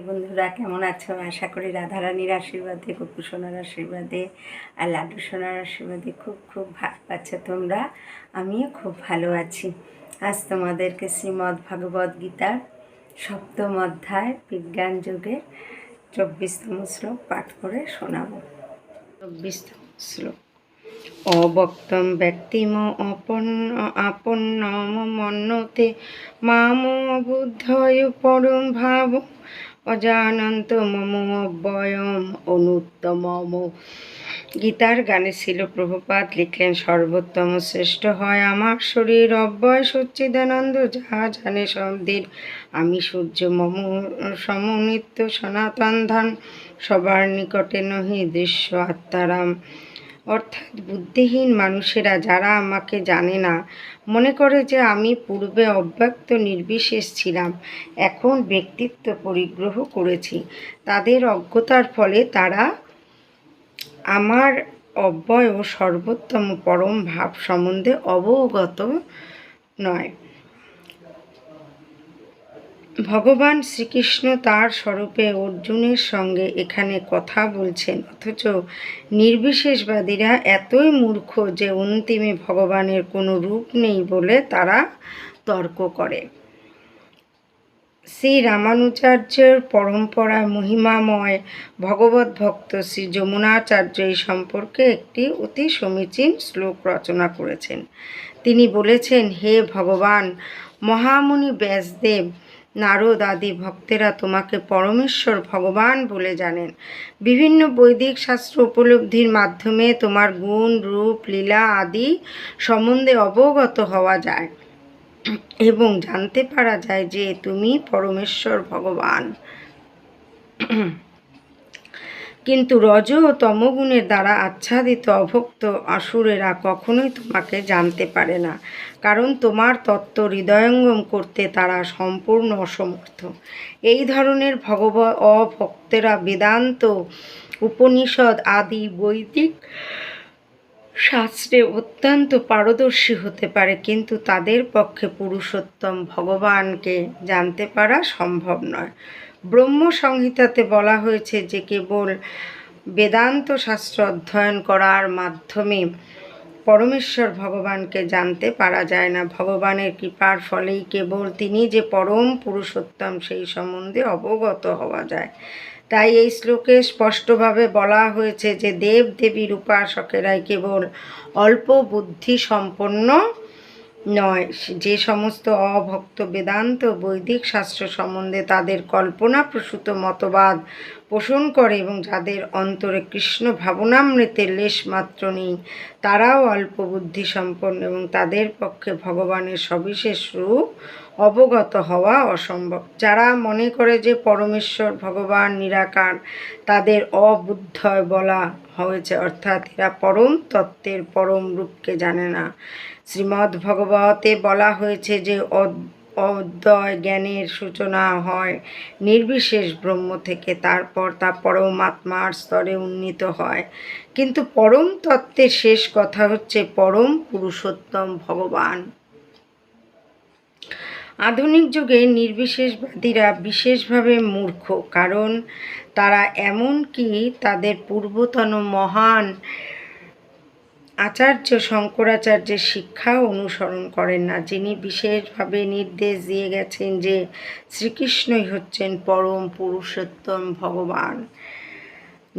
বন্ধুরা কেমন আছো? আশা করি রাধারানীর আশীর্বাদে, গোপু সোনার আশীর্বাদে আর লাড্ডু সোনার আশীর্বাদে খুব খুব ভালো আছো তোমরা। আমিও খুব ভালো আছি। আজ তোমাদেরকে শ্রীমদ্ ভগবদ্ গীতার 7ম অধ্যায় বিজ্ঞান যুগের 24তম শ্লোক পাঠ করে শোনাবো। 24তম শ্লোক। অবক্তম ব্যক্তিম আপন্নম মন্যতে মাম বুদ্ধয় পরম ভাব অজানন্ত মম অব্যয়ম অনুত্তমম। গীতার গানে ছিল প্রভুপাদ লিখলেন, সর্বোত্তম শ্রেষ্ঠ হয় আমার শরীর অব্যয় সচ্চিদানন্দ, যাহা জানে শব্দের আমি সূর্য মম সমনিত্য সনাতন ধান, সবার নিকটে নহি দৃশ্য আত্মারাম। অর্থাৎ বুদ্ধিহীন মানুষেরা যারা আমাকে জানে না, মনে করে যে আমি পূর্বে অব্যক্ত নির্বিশেষ ছিলাম, এখন ব্যক্তিত্ব পরিগ্রহ করেছি। তাদের অজ্ঞতার ফলে তারা আমার অব্যয় ও সর্বোত্তম পরম ভাব সম্বন্ধে অবগত নয়। ভগবান শ্রীকৃষ্ণ তার স্বরূপে অর্জুনের সঙ্গে এখানে কথা বলছেন, অথচ নির্বিশেষবাদীরা এতই মূর্খ যে অন্তিমে ভগবানের কোনো রূপ নেই বলে তারা তর্ক করে। শ্রী রামানুজাচার্যের পরম্পরায় মহিমাময় ভগবত ভক্ত শ্রী যমুনাচার্য এই সম্পর্কে একটি অতি সমীচীন শ্লোক রচনা করেছেন। তিনি বলেছেন, হে ভগবান, মহামুনি ব্যাসদেব, নারদ আদি ভক্তেরা তোমাকে পরমেশ্বর ভগবান বলে জানেন। বিভিন্ন বৈদিক শাস্ত্র উপলব্ধির মাধ্যমে তোমার গুণ, রূপ, লীলা আদি সম্বন্ধে অবগত হওয়া যায় এবং জানতে পারা যায় যে তুমি পরমেশ্বর ভগবান। কিন্তু রজ ও তমগুণের দ্বারা আচ্ছাদিত অভক্ত অসুরেরা কখনোই তোমাকে জানতে পারে না, কারণ তোমার তত্ত্ব হৃদয়ঙ্গম করতে তারা সম্পূর্ণ অসমর্থ। এই ধরনের অভক্তেরা বেদান্ত, উপনিষদ আদি বৈদিক শাস্ত্রে অত্যন্ত পারদর্শী হতে পারে, কিন্তু তাদের পক্ষে পুরুষোত্তম ভগবানকে জানতে পারা সম্ভব নয়। ব্রহ্ম সংহিতাতে বলা হয়েছে যে কেবল বেদান্ত শাস্ত্র অধ্যয়ন করার মাধ্যমে পরমেশ্বর ভগবানকে জানতে পারা যায় না। ভগবানের কৃপার ফলেই কেবল তিনি যে পরম পুরুষোত্তম সেই সম্বন্ধে অবগত হওয়া যায়। তাই এই শ্লোকে স্পষ্টভাবে বলা হয়েছে যে দেব দেবীর উপাসকেরাই কেবল অল্প বুদ্ধি সম্পন্ন নয়। যে সমস্ত অভক্ত বেদান্ত বৈদিক শাস্ত্র সম্বন্ধে তাদের কল্পনাপ্রসূত মতবাদ পোষণ করে এবং যাদের অন্তরে কৃষ্ণ ভাবনামৃতের লেশমাত্র নেই, তারাও অল্প বুদ্ধি সম্পন্ন এবং তাদের পক্ষে ভগবানের সবিশেষ রূপ অবগত হওয়া অসম্ভব। যারা মনে করে যে পরমেশ্বর ভগবান নিরাকার, তাদের অবুদ্ধয় বলা হয়েছে, অর্থাৎ এরা পরম তত্ত্বের পরম রূপকে জানে না। শ্রীমদ্ ভগবতে বলা হয়েছে যে অদ্বয় জ্ঞানের সূচনা হয় নির্বিশেষ ব্রহ্ম থেকে, তারপর তা পরমাত্মার স্তরে উন্নীত হয়। কিন্তু পরম তত্ত্বের শেষ কথা হচ্ছে পরম পুরুষোত্তম ভগবান। আধুনিক যুগে নির্বিশেষবাদীরা বিশেষভাবে মূর্খ, কারণ তারা এমনকি তাদের পূর্বতন মহান আচার্য শঙ্করাচার্যের শিক্ষাও অনুসরণ করেন না, যিনি বিশেষভাবে নির্দেশ দিয়ে গেছেন যে শ্রীকৃষ্ণই হচ্ছেন পরম পুরুষোত্তম ভগবান।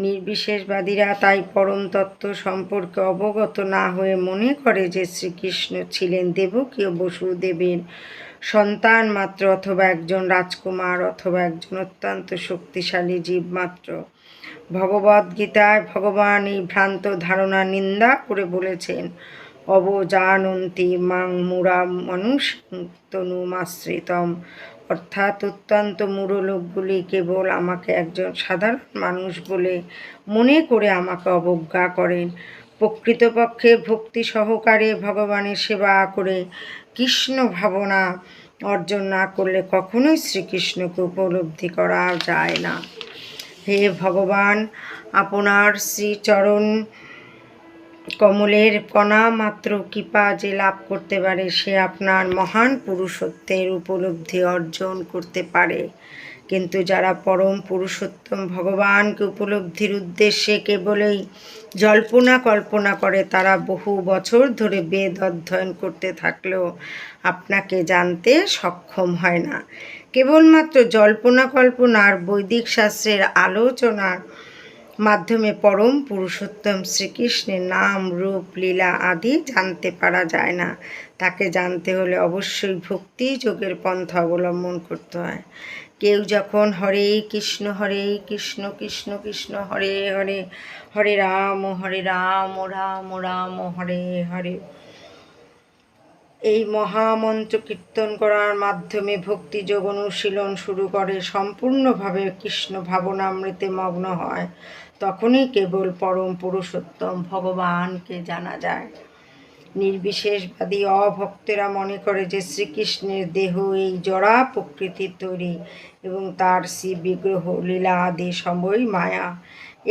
নির্বিশেষবাদীরা তাই পরম তত্ত্ব সম্পর্কে অবগত না হয়ে মনে করে যে শ্রীকৃষ্ণ ছিলেন দেবকী ও বসুদেবের সন্তান মাত্র, অথবা একজন রাজকুমার, অথবা একজন অত্যন্ত শক্তিশালী জীব মাত্র। ভগবদ্গীতায় ভগবান এই ভ্রান্ত ধারণা নিন্দা করে বলেছেন, অবজানন্তি মাং মুরা মনুষ্যতনুমাশ্রিতম, অর্থাৎ অত্যন্ত মূঢ় লোকগুলি কেবল আমাকে একজন সাধারণ মানুষ বলে মনে করে আমাকে অবজ্ঞা করেন। প্রকৃতপক্ষে ভক্তি সহকারে ভগবানের সেবা করে কৃষ্ণ ভাবনা অর্জন না করলে কখনোই শ্রীকৃষ্ণকে উপলব্ধি করা যায় না। হে ভগবান, আপনার শ্রীচরণ কমলের কণা মাত্র কৃপা যে লাভ করতে পারে, সে আপনার মহান পুরুষত্বের উপলব্ধি অর্জন করতে পারে। কিন্তু যারা পরম পুরুষোত্তম ভগবানকে উপলব্ধির উদ্দেশ্যে কেবলই জল্পনা কল্পনা করে, তারা বহু বছর ধরে বেদ অধ্যয়ন করতে থাকলেও আপনাকে জানতে সক্ষম হয় না। কেবলমাত্র জল্পনা কল্পনার বৈদিক শাস্ত্রের আলোচনার মাধ্যমে পরম পুরুষোত্তম শ্রীকৃষ্ণের নাম, রূপ, লীলা আদি জানতে পারা যায় না। তাকে জানতে হলে অবশ্যই ভক্তি যোগের পন্থা অবলম্বন করতে হয়। কেউ যখন হরে কৃষ্ণ কৃষ্ণ কৃষ্ণ হরে হরে, হরে রাম রাম রাম হরে হরে এই মহামন্ত্র কীর্তন করার মাধ্যমে ভক্তিযোগ অনুশীলন শুরু করে, সম্পূর্ণভাবে কৃষ্ণ ভাবনামৃতে মগ্ন হয়, তখনই কেবল পরম পুরুষোত্তম ভগবানকে জানা যায়। নির্বিশেষবাদী অভক্তেরা মনে করে যে শ্রীকৃষ্ণের দেহ এই জড়া প্রকৃতির তৈরি এবং তার শ্রী বিগ্রহ, লীলা আদি সবই মায়া।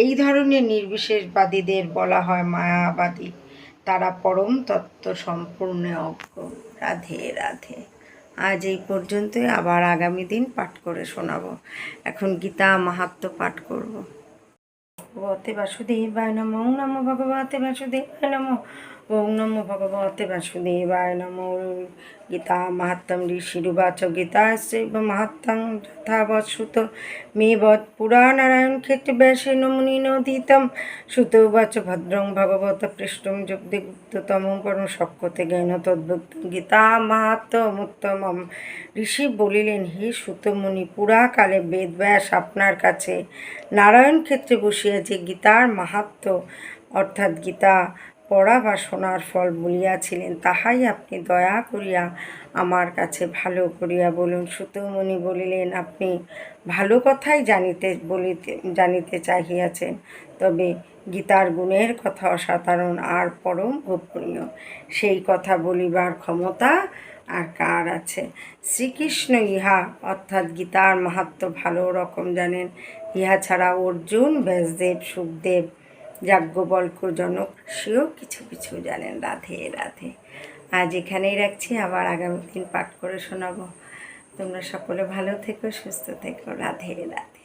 এই ধরনের নির্বিশেষবাদীদের বলা হয় মায়াবাদী। তারা পরম তত্ত্ব সম্পূর্ণ অজ্ঞ। রাধে রাধে। আজ এই পর্যন্তই, আবার আগামী দিন পাঠ করে শোনাবো। এখন গীতা মাহাত্ম্য পাঠ করব। ভগবতে বাসুদেবায় নমঃ। ওং নমো ভগবতে বাসুদেবায় নমঃ। ওং নমো ভগবতে বাসুদেবায় নমঃ। গীতা মাহাত্ম্যম ঋষিরুবাচ গীতাস্যৈব মাহাত্ম্যং যথাবৎসুত মে বৎ পুরা নারায়ণ ক্ষেত্রে ব্যাসেন মুনিনোদিতম। সুত উবাচ ভদ্রং ভগবত পৃষ্ঠং যুক্তিগুপ্ততমং পরম শক্যতে জ্ঞান তদ্ভুক্তং গীতা মাহাত্ম্যমুত্তমম। ঋষি বলিলেন, হে সুতমুনি, পুরাকালে বেদব্যাস আপনার কাছে নারায়ণ ক্ষেত্রে বসিয়া যে গীতার মাহাত্ম্য অর্থাৎ গীতা পড়া বা শোনার ফল বলিয়াছিলেন, তাহাই আপনি দয়া করিয়া আমার কাছে ভালো করিয়া বলুন। সুতমুনি বলিলেন, আপনি ভালো কথাই জানিতে চাহিয়াছেন, তবে গীতার গুণের কথা অসাধারণ আর পরম গোপনীয়। সেই কথা বলিবার ক্ষমতা আর কার আছে? শ্রীকৃষ্ণ ইহা অর্থাৎ গীতার মাহাত্ম্য ভালো রকম জানেন। ইহা ছাড়া অর্জুন, ব্যাসদেব, সুখদেব, যাজ্ঞবল্ক্য, জনক সেও কিছু কিছু জানেন। রাধে রাধে। আজ এখানেই রাখছি, আবার আগামী দিন পাঠ করে শোনাবো। তোমরা সকলে ভালো থেকো, সুস্থ থেকো। রাধে রাধে।